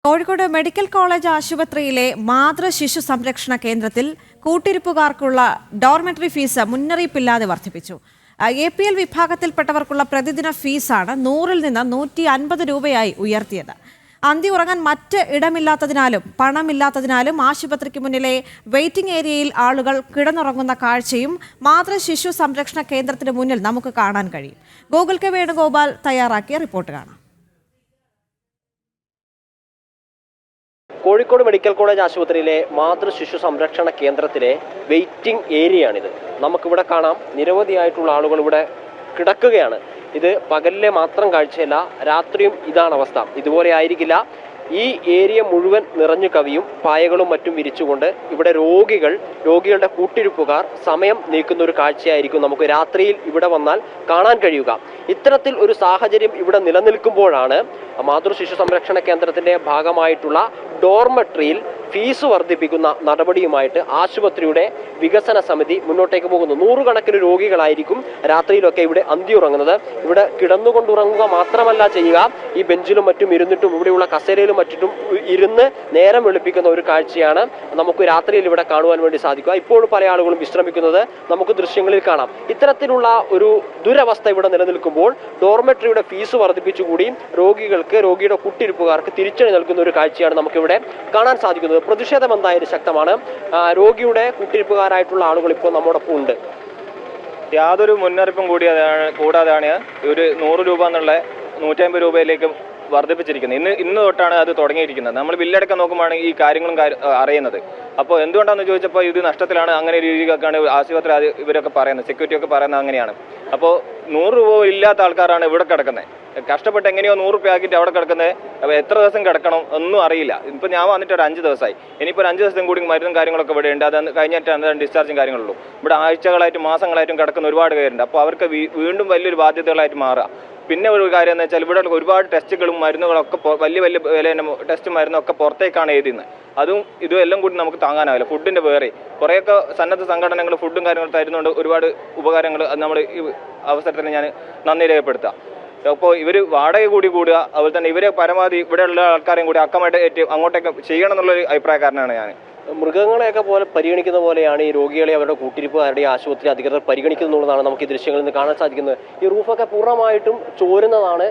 Kozhikode medical college ആശുപത്രിയിലെ മാതൃ ശിശു സംരക്ഷണ കേന്ദ്രത്തിൽ കൂട്ടിരിപ്പുകാർക്കുള്ള ഡോർമെറ്ററി ഫീസ് മുന്നറിയിപ്പില്ലാതെ വർദ്ധിപ്പിച്ചു. APL വിഭാഗത്തിൽപ്പെട്ടവർക്കുള്ള പ്രതിദിന ഫീസാണ് 100-ൽ നിന്ന് 150 രൂപയായി ഉയർത്തിയത്. അന്തി ഉറങ്ങാൻ മറ്റ് ഇടമില്ലാത്തതിനാലും പണമില്ലാത്തതിനാലും ആശുപത്രിക്ക് മുന്നിലെ വെയിറ്റിംഗ് ഏരിയയിൽ ആളുകൾ കിടന്നുറങ്ങുന്ന കാഴ്ചയും മാതൃ ശിശു സംരക്ഷണ കേന്ദ്രത്തിന് മുന്നിൽ നമുക്ക് കാണാൻ കഴിയും. ഗോകുൽ കെ വേണുഗോപാൽ തയ്യാറാക്കിയ റിപ്പോർട്ട് കാണാം. കോഴിക്കോട് മെഡിക്കൽ കോളേജ് ആശുപത്രിയിലെ മാതൃ ശിശു സംരക്ഷണ കേന്ദ്രത്തിലെ വെയിറ്റിംഗ് ഏരിയയാണിത്. നമുക്കിവിടെ കാണാം, നിരവധിയായിട്ടുള്ള ആളുകൾ ഇവിടെ കിടക്കുകയാണ്. ഇത് പകലിലെ മാത്രം കാഴ്ചയല്ല, രാത്രിയും ഇതാണ് അവസ്ഥ. ഇതുപോലെ ആയിരിക്കില്ല. ഈ ഏരിയ മുഴുവൻ നിറഞ്ഞു കവിയും പായകളും മറ്റും വിരിച്ചുകൊണ്ട് ഇവിടെ രോഗികളുടെ കൂട്ടിരിപ്പുകാർ സമയം നീക്കുന്ന ഒരു കാഴ്ചയായിരിക്കും നമുക്ക് രാത്രിയിൽ ഇവിടെ വന്നാൽ കാണാൻ കഴിയുക. ഇത്തരത്തിൽ ഒരു സാഹചര്യം ഇവിടെ നിലനിൽക്കുമ്പോഴാണ് മാതൃ ശിശു സംരക്ഷണ കേന്ദ്രത്തിന്റെ ഭാഗമായിട്ടുള്ള ഡോർമെട്രിയിൽ ഫീസ് വർദ്ധിപ്പിക്കുന്ന നടപടിയുമായിട്ട് ആശുപത്രിയുടെ വികസന സമിതി മുന്നോട്ടേക്ക് പോകുന്നു. 100 കണക്കിന് രോഗികളായിരിക്കും രാത്രിയിലൊക്കെ ഇവിടെ അന്തിയുറങ്ങുന്നത്. ഇവിടെ കിടന്നുകൊണ്ടുറങ്ങുക മാത്രമല്ല ചെയ്യുക, ഈ ബെഞ്ചിലും മറ്റും ഇരുന്നിട്ടും ഇവിടെയുള്ള കസേരയിലും മറ്റും ഇരുന്ന് നേരം വെളുപ്പിക്കുന്ന ഒരു കാഴ്ചയാണ് നമുക്ക് രാത്രിയിൽ ഇവിടെ കാണുവാൻ വേണ്ടി സാധിക്കുക. ഇപ്പോഴും പല ആളുകളും വിശ്രമിക്കുന്നത് നമുക്ക് ദൃശ്യങ്ങളിൽ കാണാം. ഇത്തരത്തിലുള്ള ഒരു ദുരവസ്ഥ ഇവിടെ നിലനിൽക്കുമ്പോൾ ഡോർമെട്രിയുടെ ഫീസ് വർദ്ധിപ്പിച്ചുകൂടി രോഗിയുടെ കൂട്ടിരിപ്പുകാർക്ക് തിരിച്ചടി നൽകുന്ന ഒരു കാഴ്ചയാണ് നമുക്കിവിടെ കാണാൻ സാധിക്കുന്നത്. പ്രതിഷേധം എന്തായാലും ശക്തമാണ്. രോഗിയുടെ കൂട്ടിരിപ്പുകാരായിട്ടുള്ള ആളുകൾ ഇപ്പോൾ നമ്മോടൊപ്പം ഉണ്ട്. യാതൊരു മുന്നറിയിപ്പും കൂടാതെയാണ് ഒരു 100 രൂപ എന്നുള്ള 150 രൂപയിലേക്ക് വർദ്ധിപ്പിച്ചിരിക്കുന്നത്. ഇന്ന് തൊട്ടാണ് അത് തുടങ്ങിയിരിക്കുന്നത്. നമ്മൾ ബില്ലടക്കം നോക്കുമ്പോഴാണ് ഈ കാര്യങ്ങളും അറിയുന്നത്. അപ്പോൾ എന്തുകൊണ്ടാണെന്ന് ചോദിച്ചപ്പോൾ ഇത് നഷ്ടത്തിലാണ്, അങ്ങനെ രീതിക്കൊക്കെയാണ് ആശുപത്രി ഇവരൊക്കെ പറയുന്നത്, സെക്യൂരിറ്റി ഒക്കെ പറയുന്നത് അങ്ങനെയാണ്. അപ്പോൾ 100 രൂപ ഇല്ലാത്ത ആൾക്കാരാണ് ഇവിടെ കിടക്കുന്നത്. കഷ്ടപ്പെട്ട് എങ്ങനെയോ 100 രൂപ ആക്കിയിട്ട് അവിടെ കിടക്കുന്നത്. അപ്പോൾ എത്ര ദിവസം കിടക്കണം ഒന്നും അറിയില്ല. ഇപ്പം ഞാൻ വന്നിട്ട് ഒരു 5 ദിവസമായി. ഇനിയിപ്പോൾ 5 ദിവസം കൂടി മരുന്നും കാര്യങ്ങളൊക്കെ ഇവിടെ ഉണ്ട്. അത് കഴിഞ്ഞിട്ടാണ് ഡിസ്ചാർജും കാര്യങ്ങളുള്ളൂ. ഇവിടെ ആഴ്ചകളായിട്ടും മാസങ്ങളായിട്ടും കിടക്കുന്ന ഒരുപാട് പേരുണ്ട്. അപ്പോൾ അവർക്ക് വീണ്ടും വലിയൊരു ബാധ്യതകളായിട്ട് മാറുക. പിന്നെ ഒരു കാര്യം എന്ന് വെച്ചാൽ ഇവിടെ ഒരുപാട് ടെസ്റ്റുകളും മരുന്നുകളൊക്കെ വലിയ വില ടെസ്റ്റും മരുന്നൊക്കെ പുറത്തേക്കാണ് എഴുതുന്നത്. ഇതും എല്ലാം കൂടി നമുക്ക് താങ്ങാനാവില്ല. ഫുഡിൻ്റെ വേറെ കുറേയൊക്കെ സന്നദ്ധ സംഘടനകൾ ഫുഡും കാര്യങ്ങളും തരുന്നുണ്ട്. ഒരുപാട് ഉപകാരങ്ങൾ നമ്മൾ ഈ അവസരത്തിൽ ഞാൻ നന്ദി രേഖപ്പെടുത്താം. അപ്പോൾ ഇവർ വാടക കൂടി കൂടുക, അതുപോലെ തന്നെ ഇവരെ പരമാവധി ഇവിടെയുള്ള ആൾക്കാരെയും കൂടി അക്കോമഡേറ്റ് അങ്ങോട്ടേക്ക് ചെയ്യണം എന്നുള്ളൊരു അഭിപ്രായക്കാരനാണ് ഞാൻ. മൃഗങ്ങളെയൊക്കെ പോലെ പരിഗണിക്കുന്ന പോലെയാണ് ഈ രോഗികളെ അവരുടെ കൂട്ടിരിപ്പുകാരുടെ ആശുപത്രി അധികൃതർ പരിഗണിക്കുന്നുള്ളതാണ് നമുക്ക് ഈ ദൃശ്യങ്ങളിൽ നിന്ന് കാണാൻ സാധിക്കുന്നത്. ഈ റൂഫൊക്കെ പൂർണ്ണമായിട്ടും ചോരുന്നതാണ്.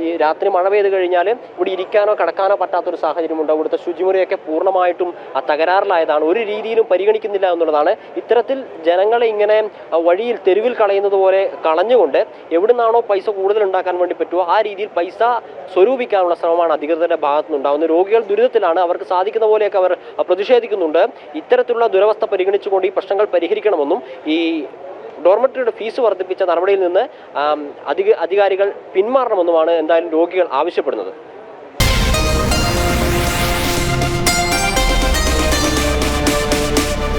ഈ രാത്രി മഴ പെയ്ത് കഴിഞ്ഞാൽ ഇവിടെ ഇരിക്കാനോ കിടക്കാനോ പറ്റാത്തൊരു സാഹചര്യമുണ്ട്. ഇവിടുത്തെ ശുചിമുറിയൊക്കെ പൂർണ്ണമായിട്ടും തകരാറിലായതാണ്. ഒരു രീതിയിലും പരിഗണിക്കുന്നില്ല എന്നുള്ളതാണ്. ഇത്തരത്തിൽ ജനങ്ങളെ ഇങ്ങനെ വഴിയിൽ തെരുവിൽ കളയുന്നത് പോലെ കളഞ്ഞുകൊണ്ട് എവിടുന്നാണോ പൈസ കൂടുതൽ ഉണ്ടാക്കാൻ വേണ്ടി പറ്റുമോ ആ രീതിയിൽ പൈസ സ്വരൂപിക്കാനുള്ള ശ്രമമാണ് അധികൃതരുടെ ഭാഗത്തു നിന്നുണ്ടാകുന്നത്. രോഗികൾ ദുരിതത്തിലാണ്. അവർക്ക് സാധിക്കുന്ന പോലെയൊക്കെ അവർ പ്രതിഷേധിക്കുന്നുണ്ട്. ഇത്തരത്തിലുള്ള ദുരവസ്ഥ പരിഗണിച്ചുകൊണ്ട് ഈ പ്രശ്നങ്ങൾ പരിഹരിക്കണമെന്നും ഈ ഡോർമെറ്ററിയുടെ ഫീസ് വർദ്ധിപ്പിച്ച നടപടിയിൽ നിന്ന് അധികാരികൾ പിന്മാറണമെന്നുമാണ് എന്തായാലും രോഗികൾ ആവശ്യപ്പെടുന്നത്.